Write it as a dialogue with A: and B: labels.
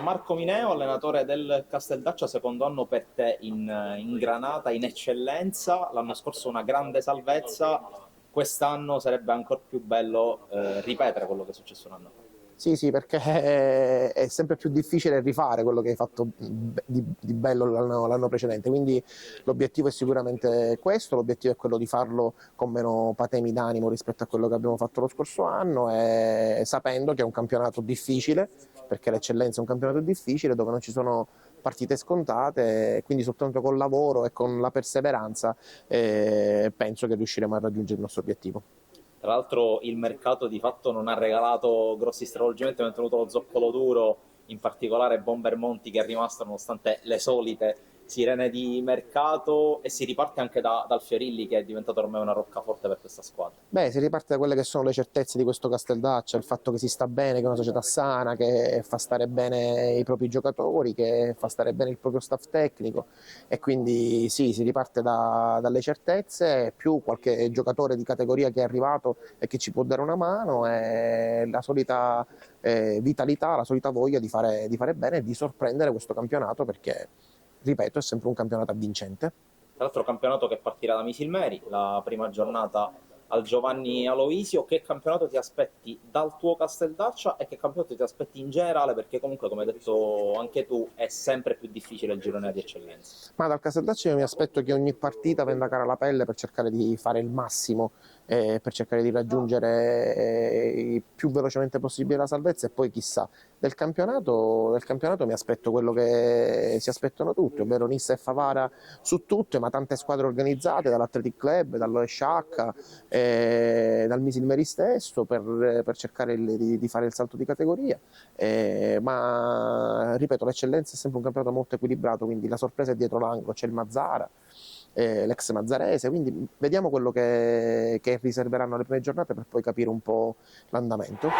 A: Marco Mineo, allenatore del Casteldaccia, secondo anno per te in Granata, in eccellenza. L'anno scorso una grande salvezza, quest'anno sarebbe ancora più bello ripetere quello che è successo un anno fa.
B: Sì, sì, perché è sempre più difficile rifare quello che hai fatto di bello l'anno precedente, quindi l'obiettivo è sicuramente questo, l'obiettivo è quello di farlo con meno patemi d'animo rispetto a quello che abbiamo fatto lo scorso anno, e sapendo che è un campionato difficile, perché l'eccellenza è un campionato difficile dove non ci sono partite scontate, quindi soltanto col lavoro e con la perseveranza penso che riusciremo a raggiungere il nostro obiettivo.
A: Tra l'altro il mercato di fatto non ha regalato grossi stravolgimenti, ha tenuto lo zoccolo duro, in particolare Bomber Monti che è rimasto nonostante le solite sirene di mercato, e si riparte anche dal Fiorilli che è diventato ormai una roccaforte per questa squadra.
B: Beh, si riparte da quelle che sono le certezze di questo Casteldaccia, il fatto che si sta bene, che è una società sana, che fa stare bene i propri giocatori, che fa stare bene il proprio staff tecnico, e quindi sì, si riparte dalle certezze, più qualche giocatore di categoria che è arrivato e che ci può dare una mano, e la solita vitalità, la solita voglia di fare bene e di sorprendere questo campionato, perché, ripeto, è sempre un campionato avvincente.
A: Tra l'altro campionato che partirà da Misilmeri, la prima giornata al Giovanni Aloisio. Che campionato ti aspetti dal tuo Casteldaccia e che campionato ti aspetti in generale? Perché comunque, come hai detto anche tu, è sempre più difficile il girone di eccellenza.
B: Ma dal Casteldaccio io mi aspetto che ogni partita venda cara alla pelle per cercare di fare il massimo, per cercare di raggiungere il più velocemente possibile la salvezza, e poi chissà. Del campionato mi aspetto quello che si aspettano tutti, ovvero Nissa e Favara su tutte, ma tante squadre organizzate, dall'Athletic Club, dall'Oesciacca, dal Misilmeri stesso, per cercare di fare il salto di categoria. Ma ripeto, l'eccellenza è sempre un campionato molto equilibrato, quindi la sorpresa è dietro l'angolo, c'è il Mazzara, l'ex mazzarese, quindi vediamo quello che riserveranno le prime giornate per poi capire un po' l'andamento.